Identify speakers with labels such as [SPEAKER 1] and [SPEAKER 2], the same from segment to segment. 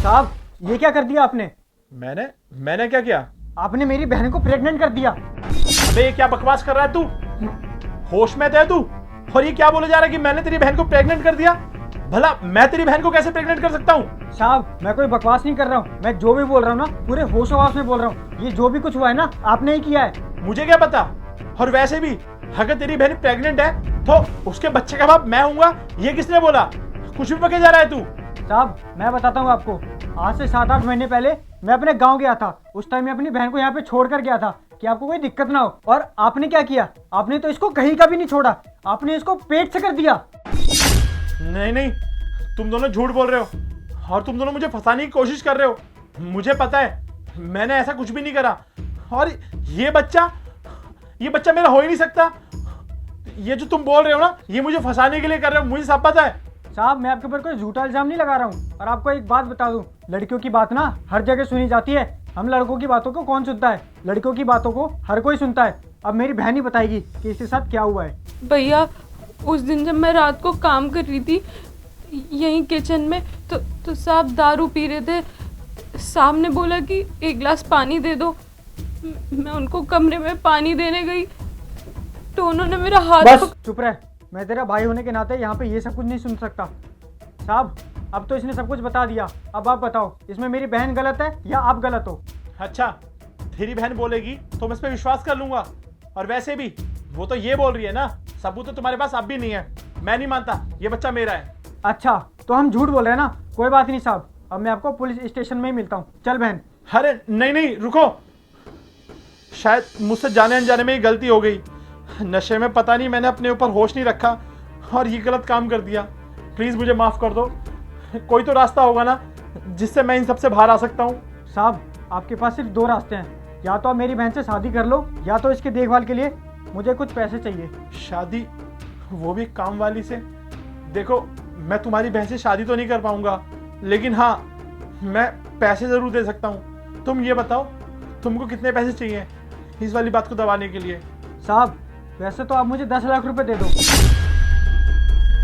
[SPEAKER 1] साहब ये क्या कर दिया आपने?
[SPEAKER 2] मैंने क्या किया?
[SPEAKER 1] आपने मेरी बहन को प्रेग्नेंट कर दिया।
[SPEAKER 2] अबे ये क्या बकवास कर रहा है तू? होश में तो है तू? और ये क्या बोले जा रहा है कि मैंने तेरी बहन को प्रेग्नेंट कर दिया? भला मैं तेरी बहन को कैसे प्रेग्नेंट कर सकता हूँ?
[SPEAKER 1] साहब मैं कोई बकवास नहीं कर रहा हूँ, मैं जो भी बोल रहा हूँ ना पूरे होश हवास में बोल रहा हूँ। ये जो भी कुछ हुआ है ना आपने ही किया है।
[SPEAKER 2] मुझे क्या पता? और वैसे भी अगर तेरी बहन प्रेग्नेंट है तो उसके बच्चे का बाप मैं हूँगा, ये किसने बोला? कुछ भी पके जा रहा है तू।
[SPEAKER 1] साहब मैं बताता हूँ आपको, आज से 7-8 महीने पहले मैं अपने गांव गया था। उस टाइम मैं अपनी बहन को यहाँ पे छोड़ कर गया था कि आपको कोई दिक्कत ना हो। और आपने क्या किया? आपने तो इसको कहीं का भी नहीं छोड़ा, आपने इसको पेट से कर दिया।
[SPEAKER 2] नहीं, तुम दोनों झूठ बोल रहे हो और तुम दोनों मुझे फंसाने की कोशिश कर रहे हो। मुझे पता है मैंने ऐसा कुछ भी नहीं करा। और ये बच्चा मेरा हो ही नहीं सकता। ये जो तुम बोल रहे हो ना, ये मुझे फंसाने के लिए कर रहे हो, मुझे सब पता है।
[SPEAKER 1] साहब मैं आपके ऊपर कोई झूठा इल्जाम नहीं लगा रहा हूँ। और आपको एक बात बता दूं, लड़कियों की बात ना हर जगह सुनी जाती है। हम लड़कों की बातों को कौन सुनता है? लड़कियों की बातों को हर कोई सुनता है। अब मेरी बहन ही बताएगी कि इसके साथ क्या हुआ है।
[SPEAKER 3] भैया उस दिन जब मैं रात को काम कर रही थी यहीं किचन में तो साहब दारू पी रहे थे। साहब ने बोला कि एक गिलास पानी दे दो। मैं उनको कमरे में पानी देने गई तो उन्होंने मेरा हाथ
[SPEAKER 1] बस चुप रह, मैं तेरा भाई होने के नाते यहाँ पे ये सब कुछ नहीं सुन सकता। साहब अब तो इसने सब कुछ बता दिया, अब आप बताओ इसमें मेरी बहन गलत है या आप गलत हो?
[SPEAKER 2] अच्छा तेरी बहन बोलेगी तो मैं इस पर विश्वास कर लूंगा। और वैसे भी वो तो ये बोल रही है ना, सबूत तो तुम्हारे पास अब भी नहीं है। मैं नहीं मानता, ये बच्चा मेरा है।
[SPEAKER 1] अच्छा तो हम झूठ बोल रहे हैं ना? कोई बात नहीं साहब, अब मैं आपको पुलिस स्टेशन में ही मिलता हूँ। चल बहन।
[SPEAKER 2] अरे नहीं रुको, शायद मुझसे जाने अनजाने में ही गलती हो गई। नशे में पता नहीं मैंने अपने ऊपर होश नहीं रखा और ये गलत काम कर दिया। प्लीज़ मुझे माफ़ कर दो। कोई तो रास्ता होगा ना जिससे मैं इन सब से बाहर आ सकता हूँ।
[SPEAKER 1] साहब आपके पास सिर्फ 2 रास्ते हैं, या तो आप मेरी बहन से शादी कर लो या तो इसकी देखभाल के लिए मुझे कुछ पैसे चाहिए।
[SPEAKER 2] शादी? वो भी काम वाली से? देखो मैं तुम्हारी बहन से शादी तो नहीं कर पाऊंगा, लेकिन हाँ मैं पैसे ज़रूर दे सकता हूँ। तुम ये बताओ तुमको कितने पैसे चाहिए इस वाली बात को दबाने के लिए?
[SPEAKER 1] साहब वैसे तो आप मुझे 10 लाख रुपए दे दो।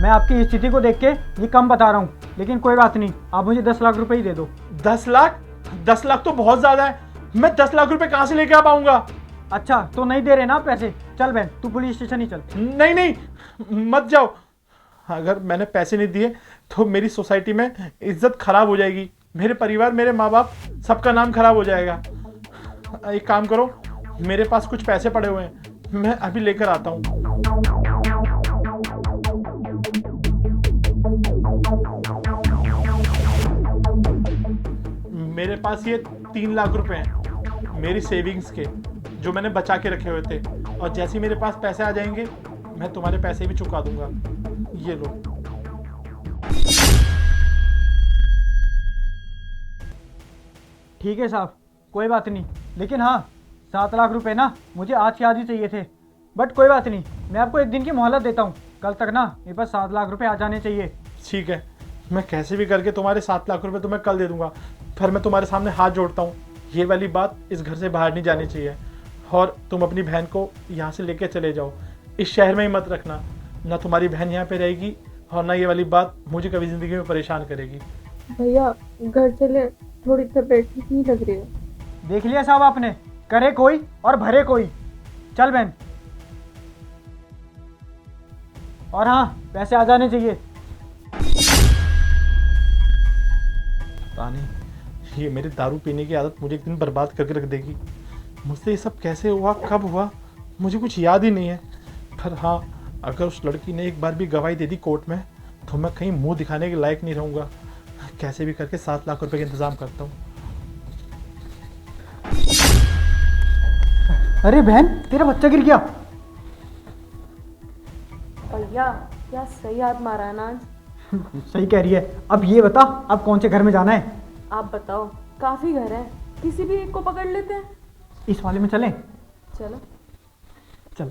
[SPEAKER 1] मैं आपकी स्थिति को देख के ये कम बता रहा हूँ, लेकिन कोई बात नहीं, आप मुझे 10 लाख रुपए ही दे दो।
[SPEAKER 2] 10 लाख? 10 लाख तो बहुत ज़्यादा है। मैं 10 लाख रुपए कहाँ से लेके आ पाऊंगा?
[SPEAKER 1] अच्छा तो नहीं दे रहे ना आप पैसे? चल बहन तू पुलिस स्टेशन ही चल।
[SPEAKER 2] नहीं मत जाओ। अगर मैंने पैसे नहीं दिए तो मेरी सोसाइटी में इज्जत खराब हो जाएगी, मेरे परिवार, मेरे माँ बाप, सबका नाम खराब हो जाएगा। एक काम करो, मेरे पास कुछ पैसे पड़े हुए हैं, मैं अभी लेकर आता हूँ। मेरे पास ये 3 लाख रुपए हैं मेरी सेविंग्स के, जो मैंने बचा के रखे हुए थे। और जैसे ही मेरे पास पैसे आ जाएंगे मैं तुम्हारे पैसे भी चुका दूंगा। ये लो।
[SPEAKER 1] ठीक है साहब कोई बात नहीं, लेकिन हाँ 7 लाख रुपए ना मुझे आज के आज ही चाहिए थे। बट कोई बात नहीं, मैं आपको 1 दिन की मोहलत देता हूँ, कल तक ना मेरे पास 7 लाख रुपए आ जाने चाहिए।
[SPEAKER 2] ठीक है, मैं कैसे भी करके तुम्हारे 7 लाख रुपए तुम्हें कल दे दूंगा। फिर मैं तुम्हारे सामने हाथ जोड़ता हूँ, ये वाली बात इस घर से बाहर नहीं जानी चाहिए। और तुम अपनी बहन को यहाँ से लेके चले जाओ, इस शहर में ही मत रखना। ना तुम्हारी बहन यहाँ पे रहेगी और ना ये वाली बात मुझे कभी ज़िंदगी में परेशान करेगी।
[SPEAKER 3] भैया घर चले, थोड़ी तबीयत ठीक नहीं लग रही है।
[SPEAKER 1] देख लिया साहब आपने, करे कोई और भरे कोई। चल बहन। और हाँ पैसे आ जाने चाहिए।
[SPEAKER 2] पता नहीं ये मेरी दारू पीने की आदत मुझे एक दिन बर्बाद करके रख देगी। मुझसे ये सब कैसे हुआ, कब हुआ, मुझे कुछ याद ही नहीं है। पर हाँ, अगर उस लड़की ने एक बार भी गवाही दे दी कोर्ट में तो मैं कहीं मुंह दिखाने के लायक नहीं रहूँगा। कैसे भी करके 7 लाख रुपए का इंतजाम करता हूँ।
[SPEAKER 1] अरे बहन तेरा बच्चा गिर गया।
[SPEAKER 3] भैया क्या सही हाथ मारा है ना आज।
[SPEAKER 1] सही कह रही है। अब ये बता अब कौन से घर में जाना है?
[SPEAKER 3] आप बताओ, काफी घर हैं, किसी भी एक को पकड़ लेते हैं।
[SPEAKER 1] इस वाले में चलें?
[SPEAKER 3] चलो।
[SPEAKER 1] चल।